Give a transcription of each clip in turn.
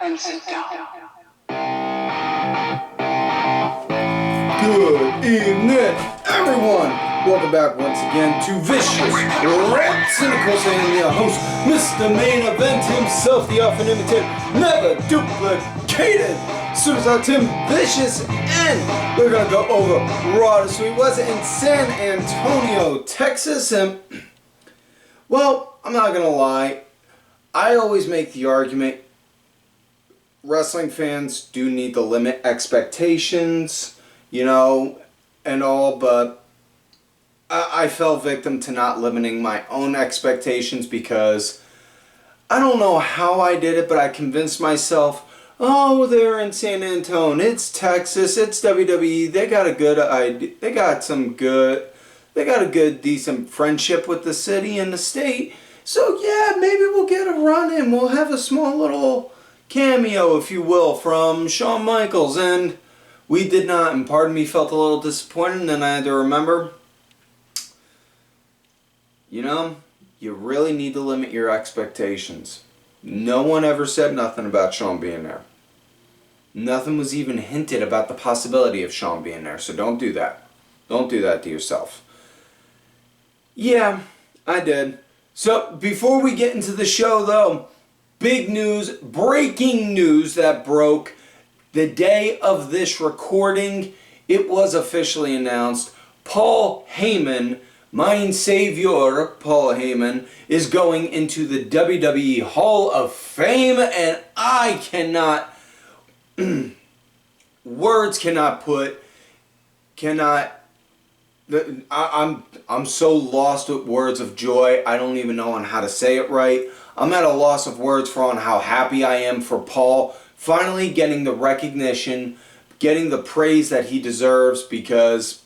and sit down. Good evening, everyone. Welcome back once again to Vicious Rants. And of course, I am your host, Mr. Main Event himself, the often imitated, never duplicated Superstar Tim Vicious. And we're going to go over Raw this week. Was it in San Antonio, Texas? And, well, I'm not going to lie. I always make the argument wrestling fans do need to limit expectations, you know, and all, but I fell victim to not limiting my own expectations because I don't know how I did it, but I convinced myself, oh, they're in San Antonio, it's Texas, it's WWE, they got a good idea, they got a good, decent friendship with the city and the state, so yeah, maybe we'll get a run in, we'll have a small little cameo, if you will, from Shawn Michaels, and we did not, and part of me felt a little disappointed, and then I had to remember, you know, you really need to limit your expectations. No one ever said nothing about Shawn being there. Nothing was even hinted about the possibility of Shawn being there, so don't do that. Don't do that to yourself. Yeah, I did. So, before we get into the show, though, big news, breaking news that broke the day of this recording. It was officially announced. Paul Heyman, mein Savior, Paul Heyman, is going into the WWE Hall of Fame, and I cannot, words cannot put, I'm so lost with words of joy, I don't even know on how to say it right. I'm at a loss of words for on how happy I am for Paul finally getting the recognition, getting the praise that he deserves, because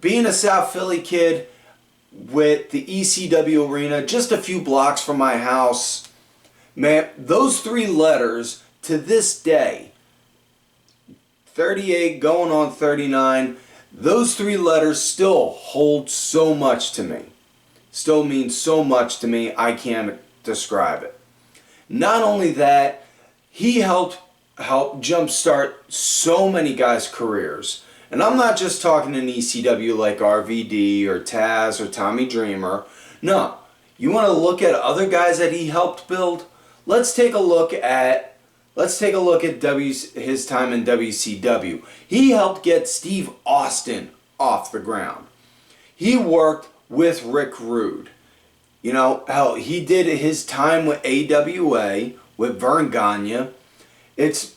being a South Philly kid with the ECW arena just a few blocks from my house, man, those three letters to this day, 38 going on 39, those three letters still hold so much to me. Still means so much to me, I can't describe it. Not only that, he helped jumpstart so many guys' careers. And I'm not just talking in ECW like RVD or Taz or Tommy Dreamer. No, you want to look at other guys that he helped build? Let's take a look at his time in WCW. He helped get Steve Austin off the ground. He worked with Rick Rude. You know, hell, he did his time with AWA, with Vern Gagne. It's,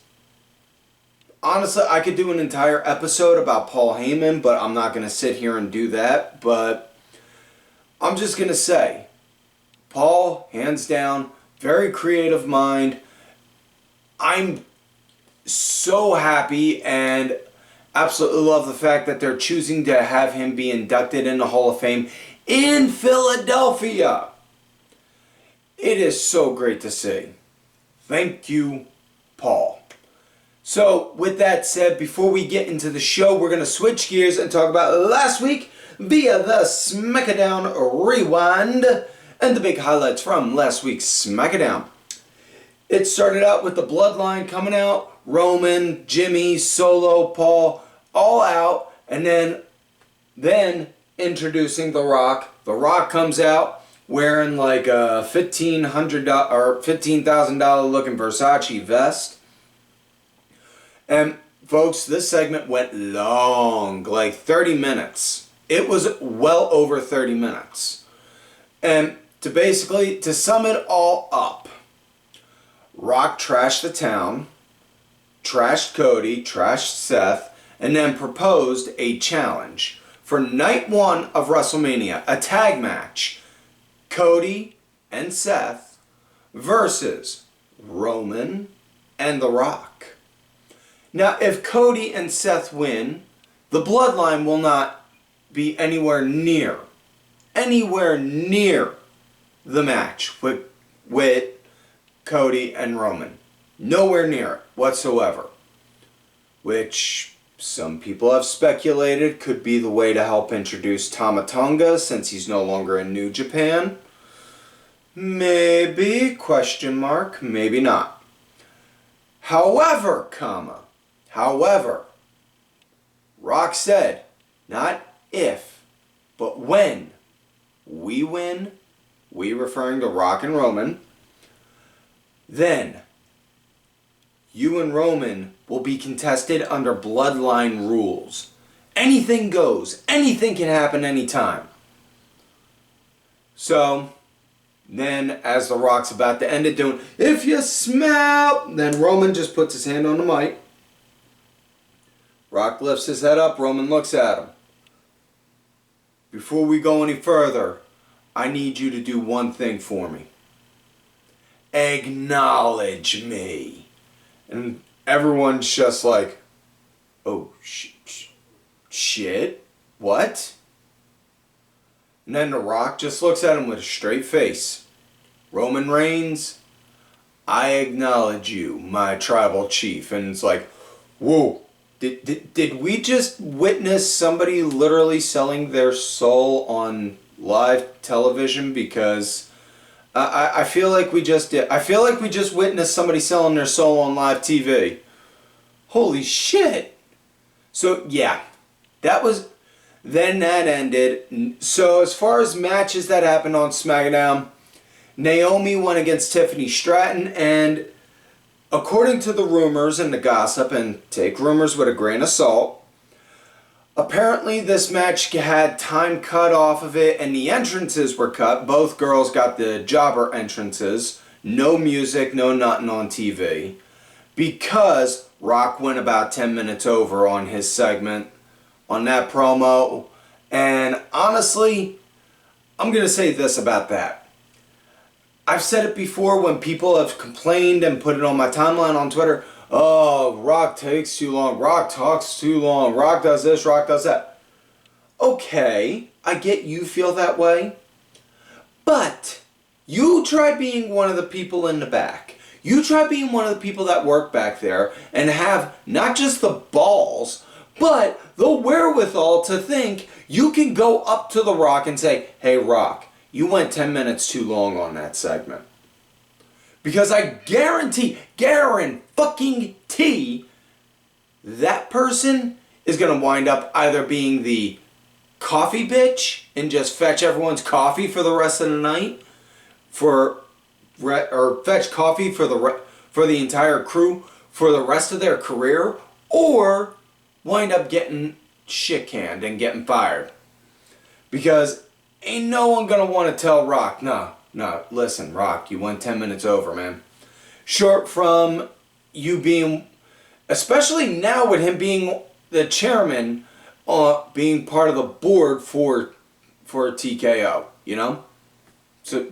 honestly, I could do an entire episode about Paul Heyman, but I'm not going to sit here and do that. But I'm just going to say, Paul, hands down, very creative mind. I'm so happy and absolutely love the fact that they're choosing to have him be inducted in the Hall of Fame in Philadelphia. It is so great to see. Thank you, Paul. So, with that said, before we get into the show, we're going to switch gears and talk about last week via the SmackDown Rewind and the big highlights from last week's SmackDown. It started out with the Bloodline coming out, Roman, Jimmy, Solo, Paul, all out, and then introducing The Rock. The Rock comes out wearing like a $1,500 or $15,000 looking Versace vest. And folks, this segment went long, like 30 minutes. It was well over 30 minutes. And to sum it all up, Rock trashed the town, trashed Cody, trashed Seth, and then proposed a challenge for night one of WrestleMania, a tag match, Cody and Seth versus Roman and The Rock. Now, if Cody and Seth win, the Bloodline will not be anywhere near the match with Cody and Roman. Nowhere near it whatsoever. Which some people have speculated could be the way to help introduce Tama Tonga since he's no longer in New Japan. Maybe, question mark, maybe not. However, Rock said, not if, but when we win, we referring to Rock and Roman, then you and Roman will be contested under bloodline rules. Anything goes. Anything can happen anytime. So, then as The Rock's about to end it doing, if you smell, then Roman just puts his hand on the mic. Rock lifts his head up, Roman looks at him. Before we go any further, I need you to do one thing for me. Acknowledge me. And everyone's just like, oh, shit? What? And then The Rock just looks at him with a straight face. Roman Reigns, I acknowledge you, my tribal chief. And it's like, whoa. Did we just witness somebody literally selling their soul on live television? Because I feel like we just did. I feel like we just witnessed somebody selling their soul on live TV. Holy shit. So yeah, then that ended. So as far as matches that happened on SmackDown, Naomi went against Tiffany Stratton, and according to the rumors and the gossip, and take rumors with a grain of salt, apparently this match had time cut off of it and the entrances were cut. Both girls got the jobber entrances. No music, no nothing on TV. Because Rock went about 10 minutes over on his segment, on that promo. And honestly, I'm going to say this about that. I've said it before when people have complained and put it on my timeline on Twitter. Oh, Rock takes too long. Rock talks too long. Rock does this. Rock does that. Okay, I get you feel that way. But you try being one of the people in the back. You try being one of the people that work back there and have not just the balls, but the wherewithal to think you can go up to The Rock and say, hey, Rock, you went 10 minutes too long on that segment. Because I guarantee that person is going to wind up either being the coffee bitch and just fetch everyone's coffee for the rest of the night, or fetch coffee for the entire crew for the rest of their career, or wind up getting shit canned and getting fired. Because ain't no one gonna want to tell Rock, no, listen, Rock, you went 10 minutes over, man. Short from you being, especially now with him being the chairman, being part of the board for TKO, you know? So,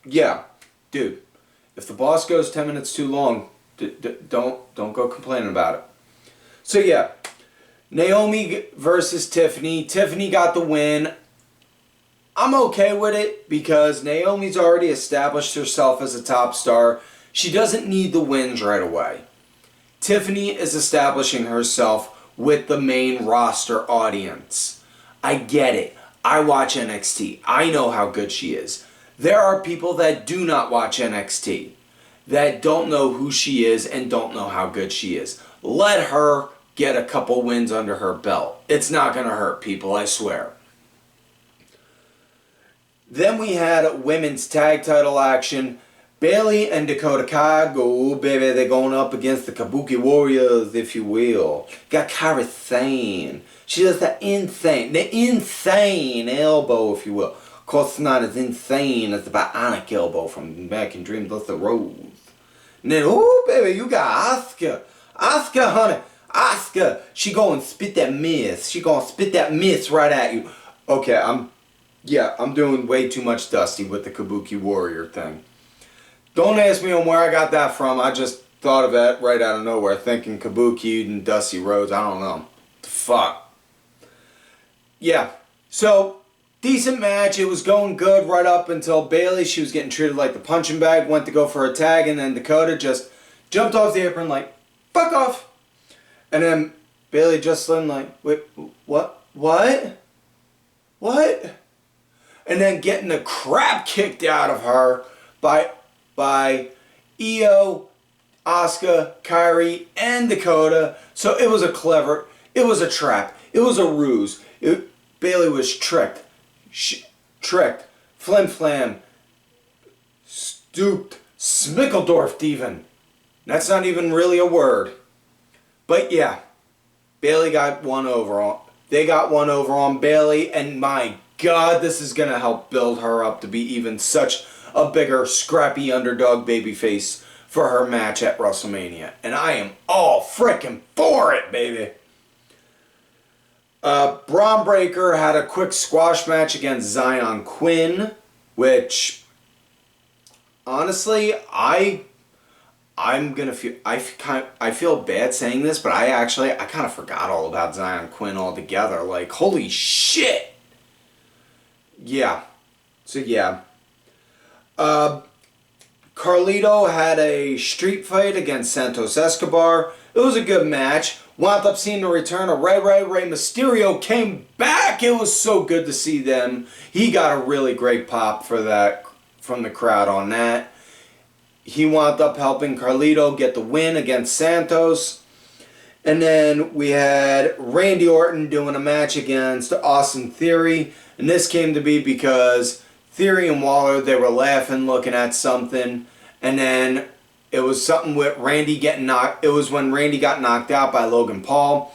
yeah, dude, if the boss goes 10 minutes too long, don't go complaining about it. So, yeah, Naomi versus Tiffany. Tiffany got the win. I'm okay with it because Naomi's already established herself as a top star. She doesn't need the wins right away. Tiffany is establishing herself with the main roster audience. I get it. I watch NXT. I know how good she is. There are people that do not watch NXT, that don't know who she is and don't know how good she is. Let her get a couple wins under her belt. It's not going to hurt people, I swear. Then we had women's tag title action. Bayley and Dakota Kai go, baby, they're going up against the Kabuki Warriors, if you will. Got Kairi Sane. She does the insane elbow, if you will. Of course, it's not as insane as the bionic elbow from back in Dreams of the Rose. And then, oh, baby, you got Asuka. Asuka, honey. Asuka. She gonna spit that mist. She gonna spit that mist right at you. Okay, I'm doing way too much Dusty with the Kabuki Warrior thing. Don't ask me on where I got that from. I just thought of that right out of nowhere, thinking Kabuki and Dusty Rhodes. I don't know. The fuck. Yeah. So, decent match. It was going good right up until Bayley. She was getting treated like the punching bag. Went to go for a tag, and then Dakota just jumped off the apron like, fuck off. And then Bayley just slim like, wait, what? And then getting the crap kicked out of her by Io, Asuka, Kairi, and Dakota. So it was a trap. It was a ruse. Bayley was tricked. Tricked. Flim flam. Stooped. Smickledorfed even. That's not even really a word. But yeah, Bayley got one over on. They got one over on Bayley, and my God, this is gonna help build her up to be even such a bigger, scrappy underdog babyface for her match at WrestleMania. And I am all frickin' for it, baby. Braun Breaker had a quick squash match against Zion Quinn, which honestly, I feel bad saying this, but I kind of forgot all about Zion Quinn altogether. Like, holy shit! Yeah. So yeah. Carlito had a street fight against Santos Escobar. It was a good match. Wound up seeing the return of Rey Mysterio came back. It was so good to see them. He got a really great pop for that from the crowd on that. He wound up helping Carlito get the win against Santos. And then we had Randy Orton doing a match against Austin Theory. And this came to be because Theory and Waller, they were laughing, looking at something. And then it was something with Randy getting knocked. It was when Randy got knocked out by Logan Paul.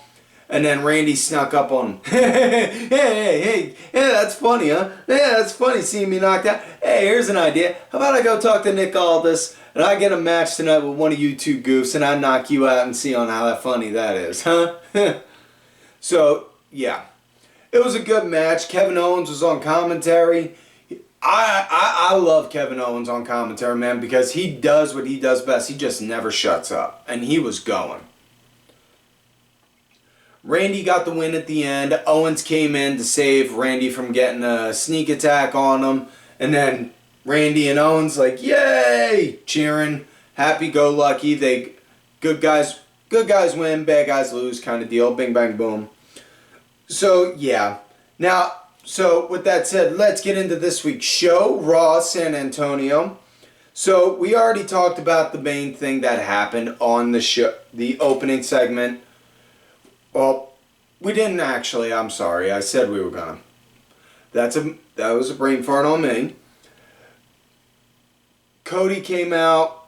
And then Randy snuck up on him. Hey, that's funny, huh? Yeah, that's funny seeing me knocked out. Hey, here's an idea. How about I go talk to Nick Aldis and I get a match tonight with one of you two goofs and I knock you out and see on how that funny that is, huh? So, yeah. It was a good match. Kevin Owens was on commentary. I love Kevin Owens on commentary, man, because he does what he does best. He just never shuts up. And he was going. Randy got the win at the end. Owens came in to save Randy from getting a sneak attack on him. And then Randy and Owens like, yay! Cheering. Happy-go-lucky. Good guys win, bad guys lose kind of deal. Bing, bang, boom. So, yeah. Now, so with that said, let's get into this week's show, Raw San Antonio. So, we already talked about the main thing that happened on the show, the opening segment. Well, we didn't actually. I'm sorry. I said we were gonna. That was a brain fart on me. Cody came out,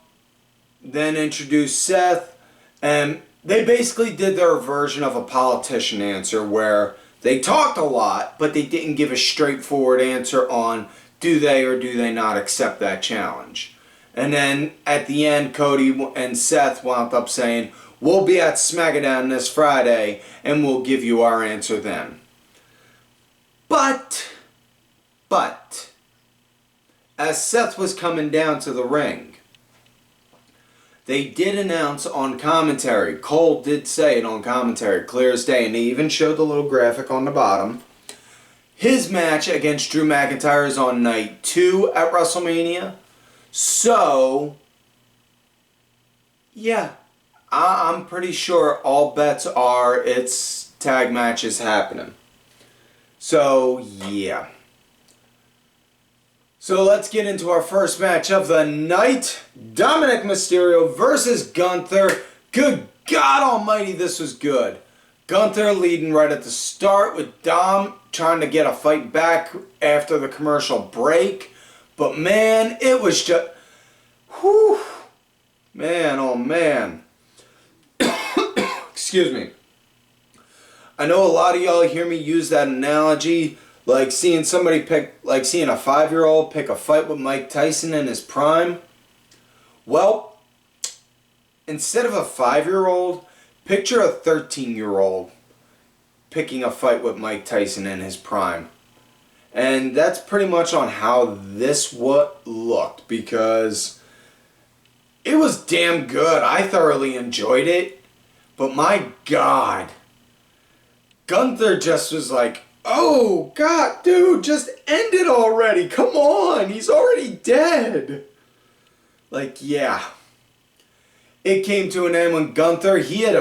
then introduced Seth, and they basically did their version of a politician answer where they talked a lot, but they didn't give a straightforward answer on do they or do they not accept that challenge. And then at the end, Cody and Seth wound up saying, we'll be at SmackDown this Friday, and we'll give you our answer then. But, as Seth was coming down to the ring, they did announce on commentary, Cole did say it on commentary, clear as day, and they even showed the little graphic on the bottom. His match against Drew McIntyre is on night 2 at WrestleMania. So, yeah. I'm pretty sure all bets are it's tag matches happening. So, yeah. So let's get into our first match of the night. Dominik Mysterio versus Gunther. Good God almighty, this was good. Gunther leading right at the start with Dom trying to get a fight back after the commercial break. But man, it was just... whew. Man, oh man. Excuse me. I know a lot of y'all hear me use that analogy, like seeing a 5-year-old pick a fight with Mike Tyson in his prime. Well, instead of a 5-year-old, picture a 13-year-old picking a fight with Mike Tyson in his prime. And that's pretty much on how this looked, because it was damn good. I thoroughly enjoyed it. But my God, Gunther just was like, oh God, dude, just end it already. Come on, he's already dead. Like, yeah. It came to an end when Gunther, he had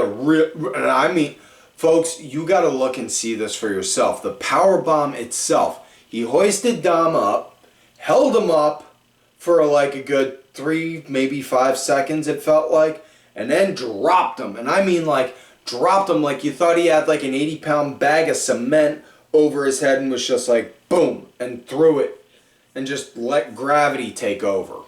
folks, you got to look and see this for yourself. The powerbomb itself, he hoisted Dom up, held him up for like a good 3, maybe 5 seconds, it felt like. and then dropped him. And I mean like dropped him like you thought he had like an 80-pound bag of cement over his head and was just like boom, and threw it and just let gravity take over.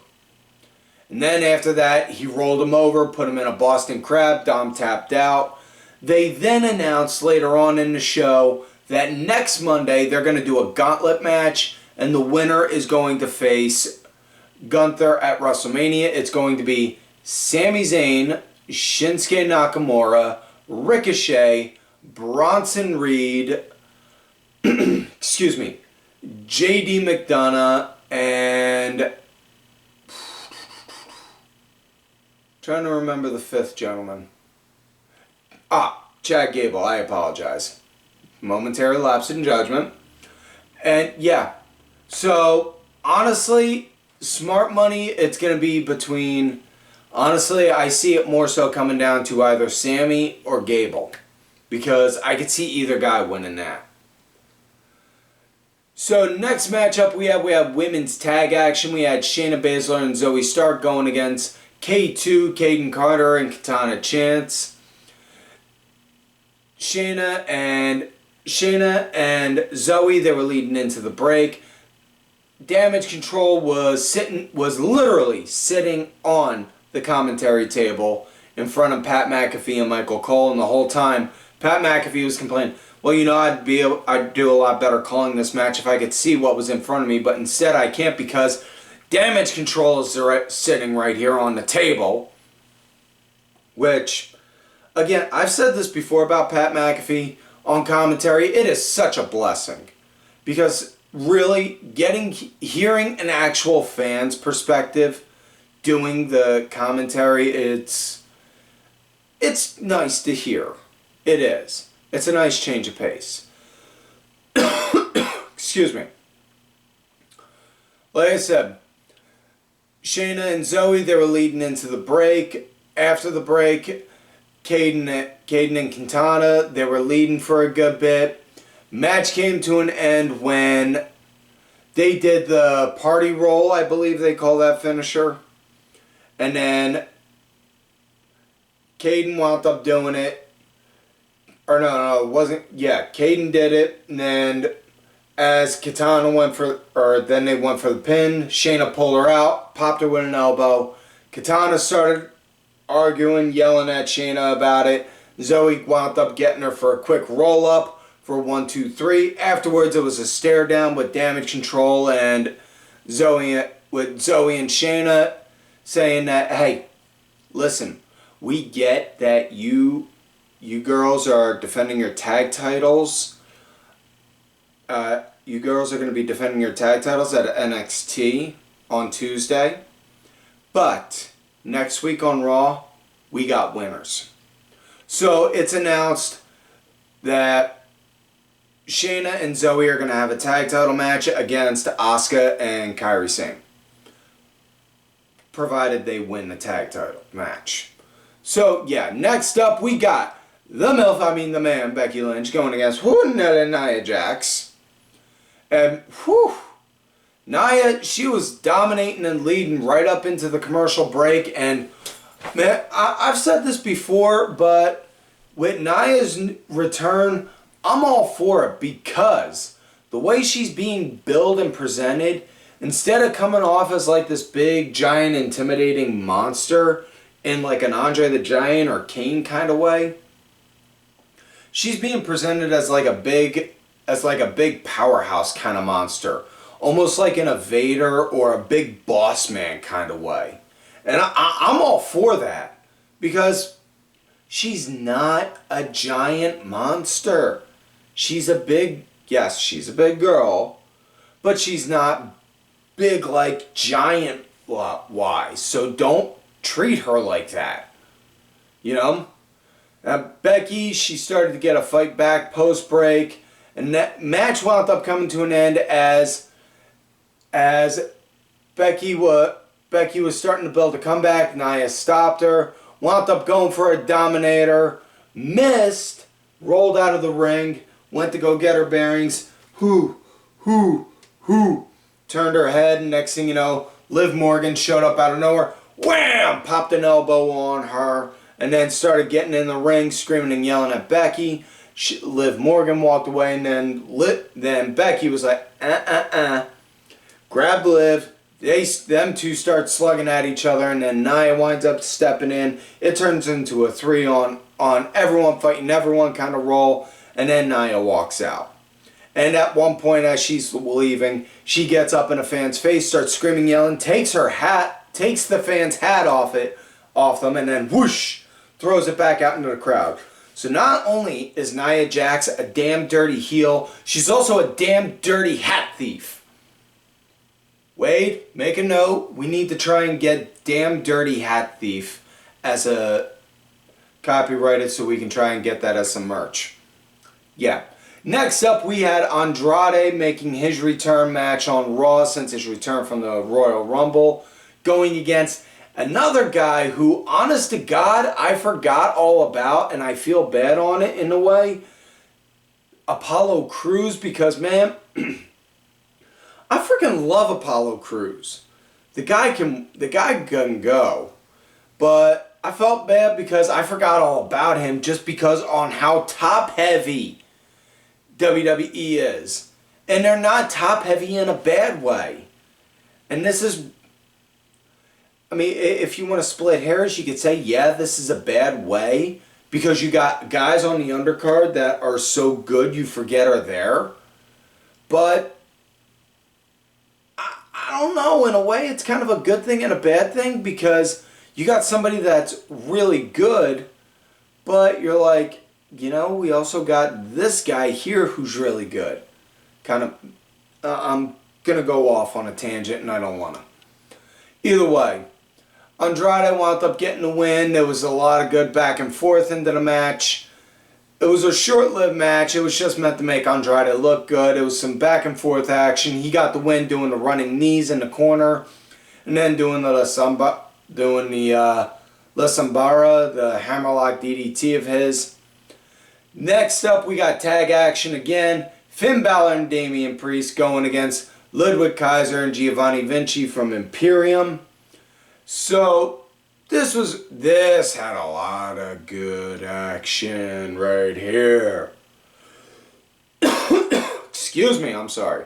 And then after that, he rolled him over, put him in a Boston Crab. Dom tapped out. They then announced later on in the show that next Monday they're going to do a gauntlet match, and the winner is going to face Gunther at WrestleMania. It's going to be Sami Zayn, Shinsuke Nakamura, Ricochet, Bronson Reed, excuse me, JD McDonagh, and trying to remember the fifth gentleman. Chad Gable. I apologize. Momentary lapse in judgment. And yeah, so honestly, smart money, it's going to be between, honestly, I see it more so coming down to either Sami or Gable, because I could see either guy winning that. So next matchup we have women's tag action. We had Shayna Baszler and Zoey Stark going against K2, Kayden Carter, and Katana Chance. Shayna and Zoey, they were leading into the break. Damage Control was literally sitting on the commentary table in front of Pat McAfee and Michael Cole, and the whole time Pat McAfee was complaining, well, you know, I'd do a lot better calling this match if I could see what was in front of me, but instead I can't because Damage Control is sitting right here on the table. Which, again, I've said this before about Pat McAfee on commentary. It is such a blessing, because really hearing an actual fan's perspective doing the commentary, it's nice to hear. It is. It's a nice change of pace. Excuse me. Like I said, Shayna and Zoey, they were leading into the break. After the break, Kayden and Katana, they were leading for a good bit. Match came to an end when they did the party roll, I believe they call that finisher. And then Kayden wound up doing it. Or no, it wasn't. Yeah, Kayden did it. And then as Katana then they went for the pin. Shayna pulled her out, popped her with an elbow. Katana started arguing, yelling at Shayna about it. Zoey wound up getting her for a quick roll-up for 1, 2, 3. Afterwards, it was a stare down with Damage Control and Zoey and Shayna saying that, hey, listen, we get that you girls are defending your tag titles. You girls are going to be defending your tag titles at NXT on Tuesday. But next week on Raw, we got winners. So it's announced that Shayna and Zoey are going to have a tag title match against Asuka and Kairi Sane, provided they win the tag title match. So yeah, next up we got the man, Becky Lynch, going against Nia Jax. And Nia, she was dominating and leading right up into the commercial break. And man, I've said this before, but with Nia's return, I'm all for it, because the way she's being billed and presented, instead of coming off as like this big, giant, intimidating monster in like an Andre the Giant or Kane kind of way, she's being presented as like a big powerhouse kind of monster. Almost like an Vader or a big boss man kind of way. And I'm all for that, because she's not a giant monster. She's a big girl, but she's not big like giant wise. So don't treat her like that. You know? Now, Becky, she started to get a fight back post-break, and that match wound up coming to an end as Becky was starting to build a comeback. Nia stopped her, wound up going for a dominator, missed, rolled out of the ring, went to go get her bearings, turned her head, and next thing you know, Liv Morgan showed up out of nowhere. wham, popped an elbow on her, and then started getting in the ring, screaming and yelling at Becky. Liv Morgan walked away, and then Becky was like, grabbed Liv. Them two start slugging at each other, and then Nia winds up stepping in. It turns into a 3 on everyone fighting everyone kind of roll, and then Nia walks out. And at one point, as she's leaving, she gets up in a fan's face, starts screaming, yelling, takes the fan's hat off them, and then whoosh, throws it back out into the crowd. So not only is Nia Jax a damn dirty heel, she's also a damn dirty hat thief. Wade, make a note. We need to try and get damn dirty hat thief as a copyrighted so we can try and get that as some merch. Yeah. Next up, we had Andrade making his return match on Raw since his return from the Royal Rumble, going against another guy who, honest to God, I forgot all about, and I feel bad on it in a way. Apollo Crews, because, man, I freaking love Apollo Crews. The guy can go. But I felt bad because I forgot all about him just because on how top-heavy WWE is. And they're not top-heavy in a bad way. And this is... I mean, if you want to split hairs, you could say, yeah, this is a bad way. Because you got guys on the undercard that are so good you forget are there. But... I don't know, in a way it's kind of a good thing and a bad thing because you got somebody that's really good, but you're like, you know, we also got this guy here who's really good. Kind of, I'm going to go off on a tangent and I don't want to. Either way, Andrade wound up getting the win. There was a lot of good back and forth into the match. It was a short-lived match. It was just meant to make Andrade look good. It was some back-and-forth action. He got the win doing the running knees in the corner. And then doing the La Sombra, the hammerlock DDT of his. Next up, we got tag action again. Finn Balor and Damian Priest going against Ludwig, Kaiser, and Giovanni Vinci from Imperium. So... This had a lot of good action right here. Excuse me, I'm sorry.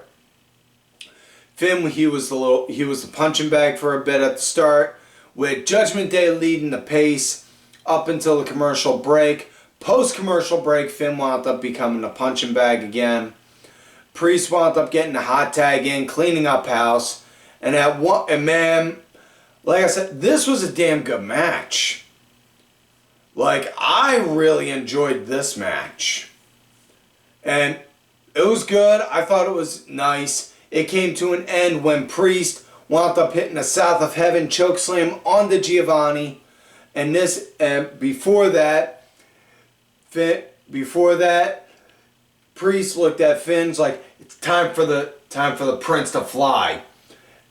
Finn, he was the punching bag for a bit at the start, with Judgment Day leading the pace up until the commercial break. Post-commercial break, Finn wound up becoming the punching bag again. Priest wound up getting the hot tag in, cleaning up house, and man, like I said, this was a damn good match. Like, I really enjoyed this match. And it was good. I thought it was nice. It came to an end when Priest wound up hitting a South of Heaven chokeslam on the Giovanni. And before that, Priest looked at Finn's like, it's time for the Prince to fly.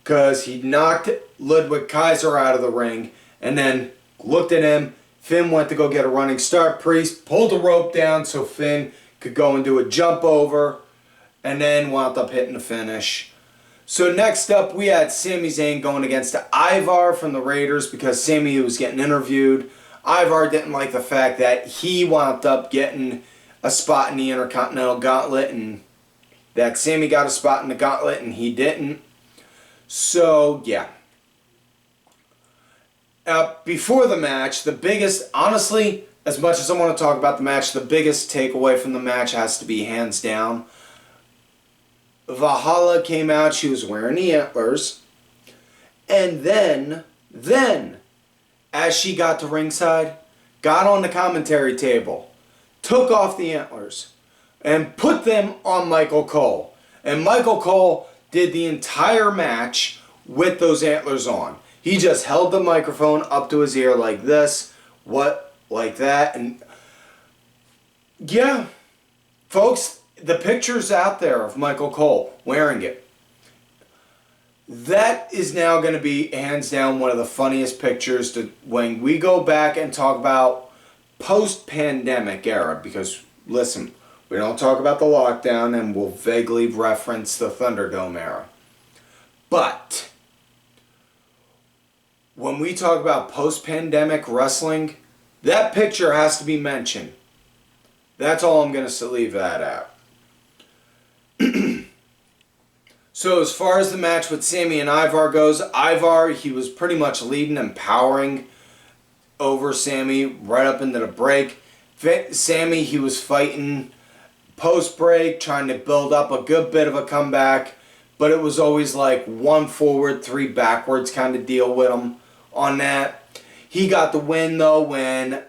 Because he knocked Ludwig Kaiser out of the ring and then looked at him. Finn went to go get a running start. Priest pulled the rope down so Finn could go and do a jump over and then wound up hitting the finish. So next up we had Sami Zayn going against Ivar from the Raiders because Sami was getting interviewed. Ivar didn't like the fact that he wound up getting a spot in the Intercontinental Gauntlet and that Sami got a spot in the Gauntlet and he didn't. So, yeah. Before the match, the biggest, honestly, as much as I want to talk about the match, the biggest takeaway from the match has to be hands down. Valhalla came out, she was wearing the antlers. And then, as she got to ringside, got on the commentary table, took off the antlers, and put them on Michael Cole. And Michael Cole did the entire match with those antlers on. He just held the microphone up to his ear like this, like that, and yeah, folks, the picture's out there of Michael Cole wearing it. That is now going to be, hands down, one of the funniest pictures when we go back and talk about post-pandemic era, because, listen, we don't talk about the lockdown and we'll vaguely reference the Thunderdome era. But when we talk about post-pandemic wrestling, that picture has to be mentioned. That's all I'm going to leave that out. So as far as the match with Sami and Ivar goes, Ivar, he was pretty much leading and powering over Sami right up into the break. Sami, he was fighting post-break, trying to build up a good bit of a comeback, but it was always like 1 forward, 3 backwards kind of deal with him on that. He got the win though when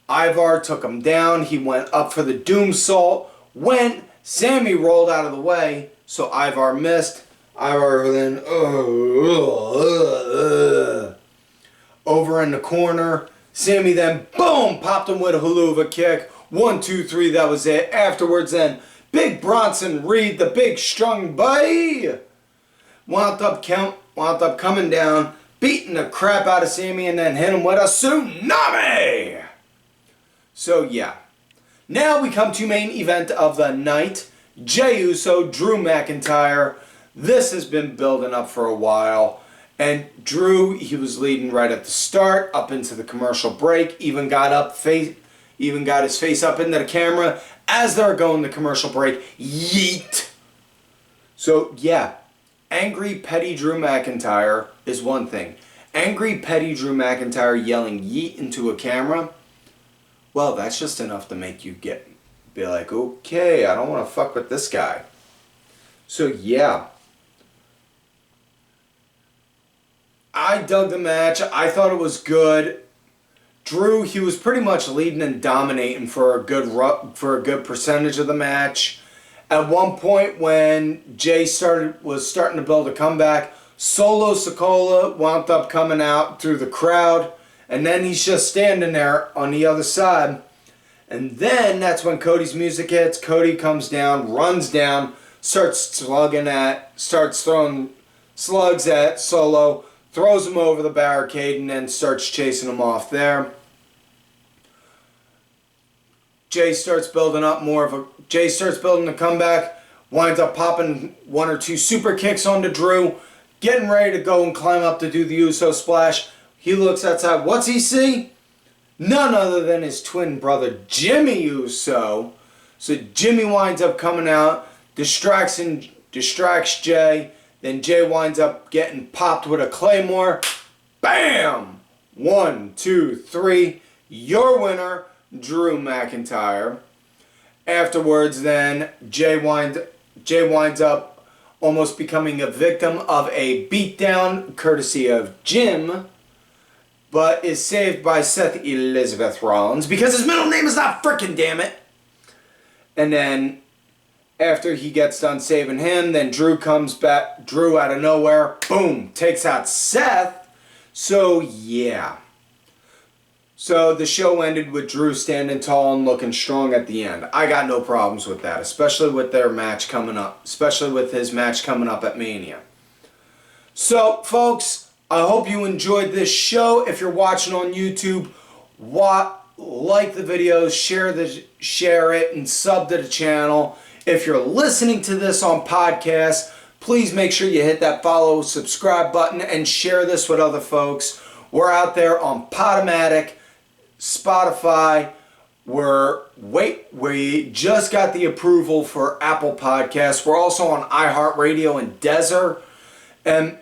Ivar took him down. He went up for the Doomsault when Sami rolled out of the way, so Ivar missed. Ivar then over in the corner. Sami then, boom, popped him with a haluva kick. 1, 2, 3, that was it. Afterwards then, Big Bronson Reed, the big strong boy, wound up coming down, beating the crap out of Sami, and then hit him with a tsunami. So yeah. Now we come to main event of the night. Jey Uso, Drew McIntyre. This has been building up for a while. And Drew, he was leading right at the start, up into the commercial break, even got his face up into the camera as they were going to commercial break. Yeet! So yeah, angry petty Drew McIntyre is one thing. Angry petty Drew McIntyre yelling yeet into a camera, well, that's just enough to make you be like, okay, I don't want to fuck with this guy. So yeah. I dug the match. I thought it was good. Drew, he was pretty much leading and dominating for a good percentage of the match. At one point when Jey was starting to build a comeback, Solo Sikoa wound up coming out through the crowd, and then he's just standing there on the other side. And then that's when Cody's music hits. Cody comes down, runs down, starts throwing slugs at Solo, throws him over the barricade, and then starts chasing him off there. Jey starts building a comeback, winds up popping 1 or 2 super kicks onto Drew, getting ready to go and climb up to do the Uso splash. He looks outside. What's he see? None other than his twin brother, Jimmy Uso. So Jimmy winds up coming out, distracts Jey. Then Jey winds up getting popped with a Claymore. Bam! 1, 2, 3. Your winner, Drew McIntyre. Afterwards, then Jey winds up almost becoming a victim of a beatdown courtesy of Jim, but is saved by Seth Elizabeth Rollins because his middle name is not frickin' damn it. And then after he gets done saving him, then Drew comes back. Drew out of nowhere, boom, takes out Seth. So yeah. So the show ended with Drew standing tall and looking strong at the end. I got no problems with that, especially with their match coming up, especially with his match coming up at Mania. So folks, I hope you enjoyed this show. If you're watching on YouTube, like the videos, share it, and sub to the channel. If you're listening to this on podcast, please make sure you hit that follow, subscribe button, and share this with other folks. We're out there on Podomatic, Spotify. We just got the approval for Apple Podcasts. We're also on iHeartRadio and Deezer. And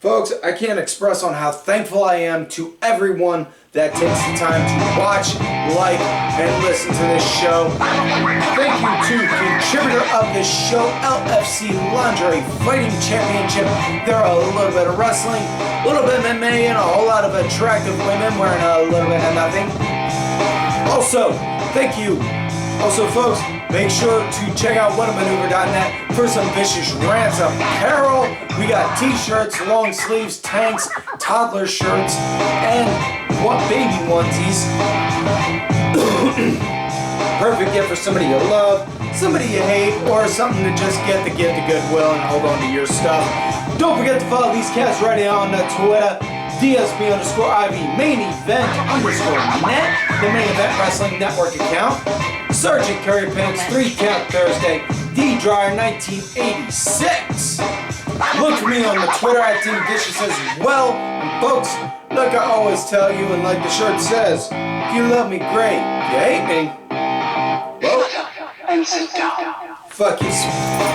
folks, I can't express on how thankful I am to everyone that takes the time to watch, like, and listen to this show. Thank you to contributor of this show, LFC Lingerie Fighting Championship. There are a little bit of wrestling, a little bit of MMA, and a whole lot of attractive women wearing a little bit of nothing. Also, thank you. Also, folks, make sure to check out whatamaneuver.net for some vicious rants apparel. We got t-shirts, long sleeves, tanks, toddler shirts, and baby onesies. Perfect gift for somebody you love, somebody you hate, or something to just get to give to Goodwill and hold on to your stuff. Don't forget to follow these cats right on the Twitter. DSB_IV main event _net, the main event wrestling network account. Sergeant Curry Pants 3 Count Thursday, D Dryer 1986. Look for me on the Twitter at Team Vicious as well. And folks, Like I always tell you, and like the shirt says, if you love me, great. If you hate me, well, and sit down. fuck you.